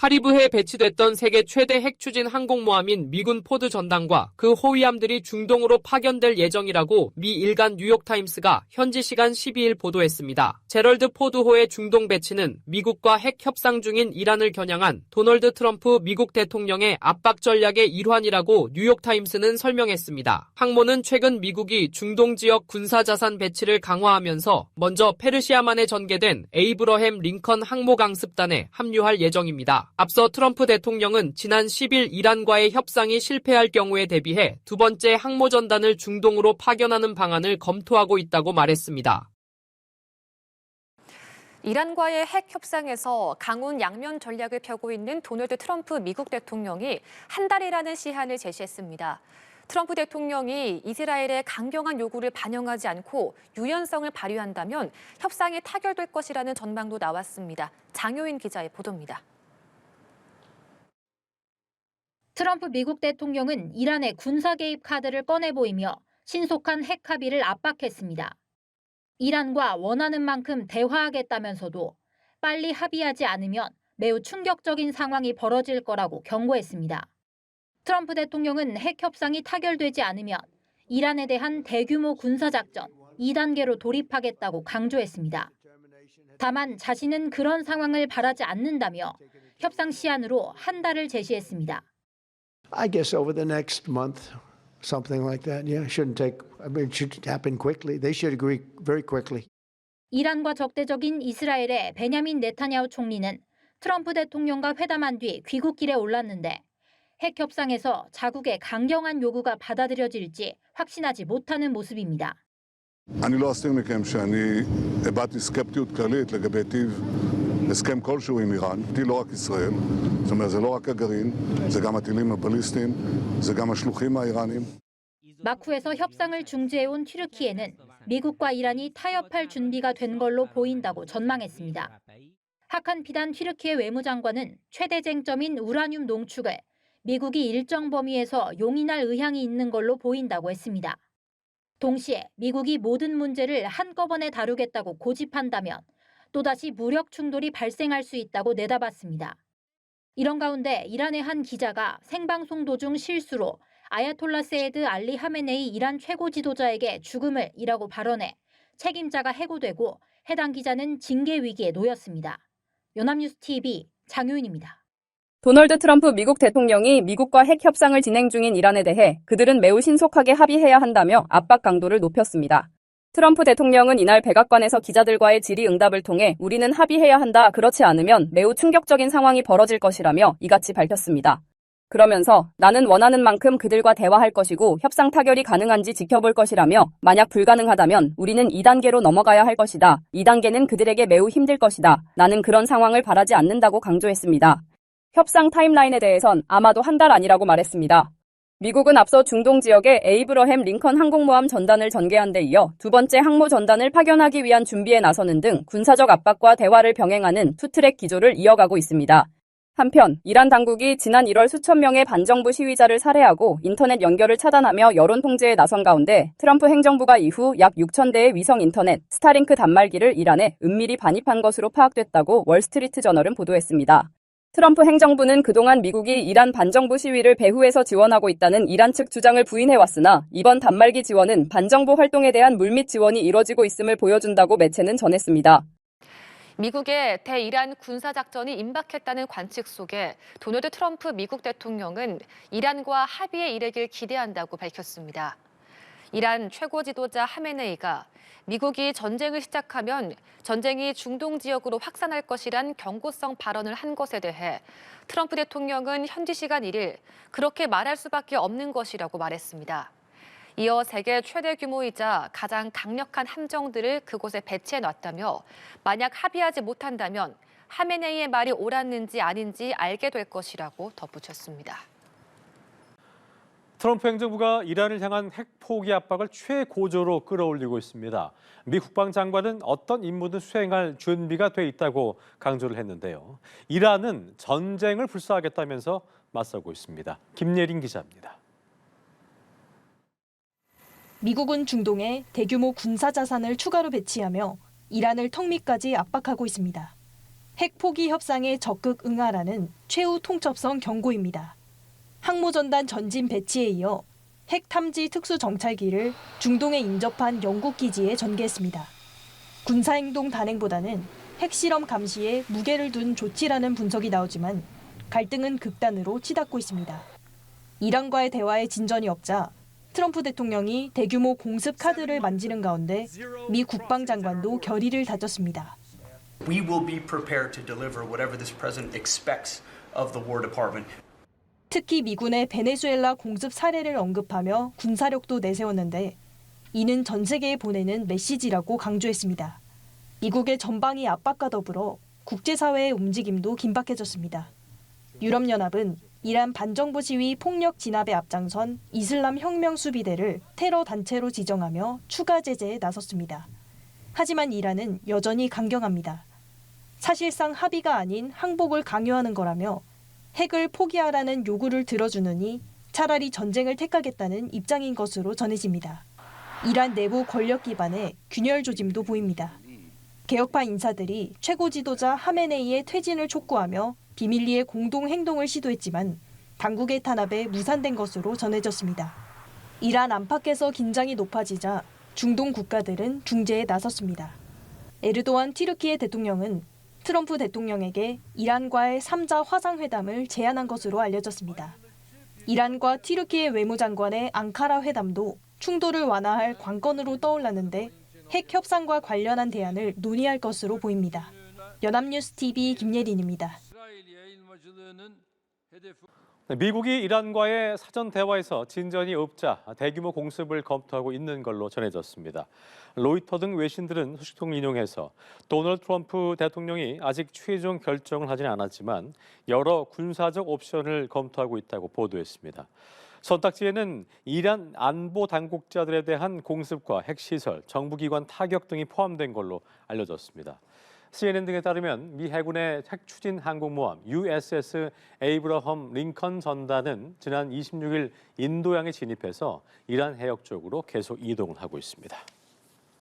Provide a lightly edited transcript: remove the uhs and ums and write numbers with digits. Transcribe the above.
카리브해에 배치됐던 세계 최대 핵 추진 항공모함인 미군 포드 전단과 그 호위함들이 중동으로 파견될 예정이라고 미 일간 뉴욕타임스가 현지 시간 12일 보도했습니다. 제럴드 포드호의 중동 배치는 미국과 핵 협상 중인 이란을 겨냥한 도널드 트럼프 미국 대통령의 압박 전략의 일환이라고 뉴욕타임스는 설명했습니다. 항모는 최근 미국이 중동 지역 군사자산 배치를 강화하면서 먼저 페르시아만에 전개된 에이브러햄 링컨 항모 강습단에 합류할 예정입니다. 앞서 트럼프 대통령은 지난 10일 이란과의 협상이 실패할 경우에 대비해 두 번째 항모전단을 중동으로 파견하는 방안을 검토하고 있다고 말했습니다. 이란과의 핵 협상에서 강훈 양면 전략을 펴고 있는 도널드 트럼프 미국 대통령이 한 달이라는 시한을 제시했습니다. 트럼프 대통령이 이스라엘의 강경한 요구를 반영하지 않고 유연성을 발휘한다면 협상이 타결될 것이라는 전망도 나왔습니다. 장효인 기자의 보도입니다. 트럼프 미국 대통령은 이란의 군사 개입 카드를 꺼내 보이며 신속한 핵 합의를 압박했습니다. 이란과 원하는 만큼 대화하겠다면서도 빨리 합의하지 않으면 매우 충격적인 상황이 벌어질 거라고 경고했습니다. 트럼프 대통령은 핵 협상이 타결되지 않으면 이란에 대한 대규모 군사작전 2단계로 돌입하겠다고 강조했습니다. 다만 자신은 그런 상황을 바라지 않는다며 협상 시한으로 한 달을 제시했습니다. I guess over the next month, something like that. Yeah, it should happen quickly. They should agree very quickly. 이란과 적대적인 이스라엘의 베냐민 네타냐후 총리는 트럼프 대통령과 회담한 뒤 귀국길에 올랐는데 핵 협상에서 자국의 강경한 요구가 받아들여질지 확신하지 못하는 모습입니다. אני לא אסתיר מכם שאני הבעתי סקפטיות כללית לגבי טיב הסכם כלשהו עם איראן, לא רק ישראל, זאת אומרת זה לא רק הגרעין, זה גם הטילים הבליסטיים, זה גם השלוחים האיראנים. 마쿠에서 협상을 중재해온 튀르키예는 미국과 이란이 타협할 준비가 된 걸로 보인다고 전망했습니다. 하칸 피단 튀르키예 외무장관은 최대 쟁점인 우라늄 농축을 미국이 일정 범위에서 용인할 의향이 있는 걸로 보인다고 했습니다. 동시에 미국이 모든 문제를 한꺼번에 다루겠다고 고집한다면 또다시 무력 충돌이 발생할 수 있다고 내다봤습니다. 이런 가운데 이란의 한 기자가 생방송 도중 실수로 아야톨라 세이드 알리 하메네이 이란 최고 지도자에게 죽음을 이라고 발언해 책임자가 해고되고 해당 기자는 징계 위기에 놓였습니다. 연합뉴스 TV 장효인입니다. 도널드 트럼프 미국 대통령이 미국과 핵 협상을 진행 중인 이란에 대해 그들은 매우 신속하게 합의해야 한다며 압박 강도를 높였습니다. 트럼프 대통령은 이날 백악관에서 기자들과의 질의응답을 통해 우리는 합의해야 한다, 그렇지 않으면 매우 충격적인 상황이 벌어질 것이라며 이같이 밝혔습니다. 그러면서 나는 원하는 만큼 그들과 대화할 것이고 협상 타결이 가능한지 지켜볼 것이라며 만약 불가능하다면 우리는 2단계로 넘어가야 할 것이다. 2단계는 그들에게 매우 힘들 것이다. 나는 그런 상황을 바라지 않는다고 강조했습니다. 협상 타임라인에 대해선 아마도 한 달 아니라고 말했습니다. 미국은 앞서 중동 지역에 에이브러햄 링컨 항공모함 전단을 전개한 데 이어 두 번째 항모 전단을 파견하기 위한 준비에 나서는 등 군사적 압박과 대화를 병행하는 투트랙 기조를 이어가고 있습니다. 한편 이란 당국이 지난 1월 수천 명의 반정부 시위자를 살해하고 인터넷 연결을 차단하며 여론 통제에 나선 가운데 트럼프 행정부가 이후 약 6,000대의 위성 인터넷 스타링크 단말기를 이란에 은밀히 반입한 것으로 파악됐다고 월스트리트 저널은 보도했습니다. 트럼프 행정부는 그동안 미국이 이란 반정부 시위를 배후에서 지원하고 있다는 이란 측 주장을 부인해왔으나 이번 단말기 지원은 반정부 활동에 대한 물밑 지원이 이뤄지고 있음을 보여준다고 매체는 전했습니다. 미국의 대이란 군사작전이 임박했다는 관측 속에 도널드 트럼프 미국 대통령은 이란과 합의에 이르길 기대한다고 밝혔습니다. 이란 최고 지도자 하메네이가 미국이 전쟁을 시작하면 전쟁이 중동 지역으로 확산할 것이란 경고성 발언을 한 것에 대해 트럼프 대통령은 현지 시간 1일 그렇게 말할 수밖에 없는 것이라고 말했습니다. 이어 세계 최대 규모이자 가장 강력한 함정들을 그곳에 배치해놨다며 만약 합의하지 못한다면 하메네이의 말이 옳았는지 아닌지 알게 될 것이라고 덧붙였습니다. 트럼프 행정부가 이란을 향한 핵 포기 압박을 최고조로 끌어올리고 있습니다. 미 국방장관은 어떤 임무든 수행할 준비가 돼 있다고 강조를 했는데요. 이란은 전쟁을 불사하겠다면서 맞서고 있습니다. 김예린 기자입니다. 미국은 중동에 대규모 군사 자산을 추가로 배치하며 이란을 턱밑까지 압박하고 있습니다. 핵 포기 협상에 적극 응하라는 최후 통첩성 경고입니다. 항모전단 전진 배치에 이어 핵 탐지 특수 정찰기를 중동에 인접한 영국 기지에 전개했습니다. 군사행동 단행보다는 핵실험 감시에 무게를 둔 조치라는 분석이 나오지만 갈등은 극단으로 치닫고 있습니다. 이란과의 대화에 진전이 없자 트럼프 대통령이 대규모 공습 카드를 만지는 가운데 미 국방장관도 결의를 다졌습니다. We will be prepared to deliver whatever this president expects of the War Department. 특히 미군의 베네수엘라 공습 사례를 언급하며 군사력도 내세웠는데 이는 전 세계에 보내는 메시지라고 강조했습니다. 미국의 전방위 압박과 더불어 국제사회의 움직임도 긴박해졌습니다. 유럽연합은 이란 반정부 시위 폭력 진압에 앞장선 이슬람 혁명 수비대를 테러 단체로 지정하며 추가 제재에 나섰습니다. 하지만 이란은 여전히 강경합니다. 사실상 합의가 아닌 항복을 강요하는 거라며 핵을 포기하라는 요구를 들어주느니 차라리 전쟁을 택하겠다는 입장인 것으로 전해집니다. 이란 내부 권력 기반에 균열 조짐도 보입니다. 개혁파 인사들이 최고 지도자 하메네이의 퇴진을 촉구하며 비밀리에 공동 행동을 시도했지만 당국의 탄압에 무산된 것으로 전해졌습니다. 이란 안팎에서 긴장이 높아지자 중동 국가들은 중재에 나섰습니다. 에르도안 튀르키예 대통령은 트럼프 대통령에게 이란과의 3자 화상회담을 제안한 것으로 알려졌습니다. 이란과 튀르키예 외무장관의 앙카라 회담도 충돌을 완화할 관건으로 떠올랐는데 핵 협상과 관련한 대안을 논의할 것으로 보입니다. 연합뉴스 TV 김예린입니다. 미국이 이란과의 사전 대화에서 진전이 없자 대규모 공습을 검토하고 있는 걸로 전해졌습니다. 로이터 등 외신들은 소식통을 인용해서 도널드 트럼프 대통령이 아직 최종 결정을 하지는 않았지만 여러 군사적 옵션을 검토하고 있다고 보도했습니다. 선택지에는 이란 안보 당국자들에 대한 공습과 핵시설, 정부기관 타격 등이 포함된 걸로 알려졌습니다. CNN 등에 따르면 미 해군의 핵 추진 항공모함 USS 에이브러함 링컨 전단은 지난 26일 인도양에 진입해서 이란 해역 쪽으로 계속 이동을 하고 있습니다.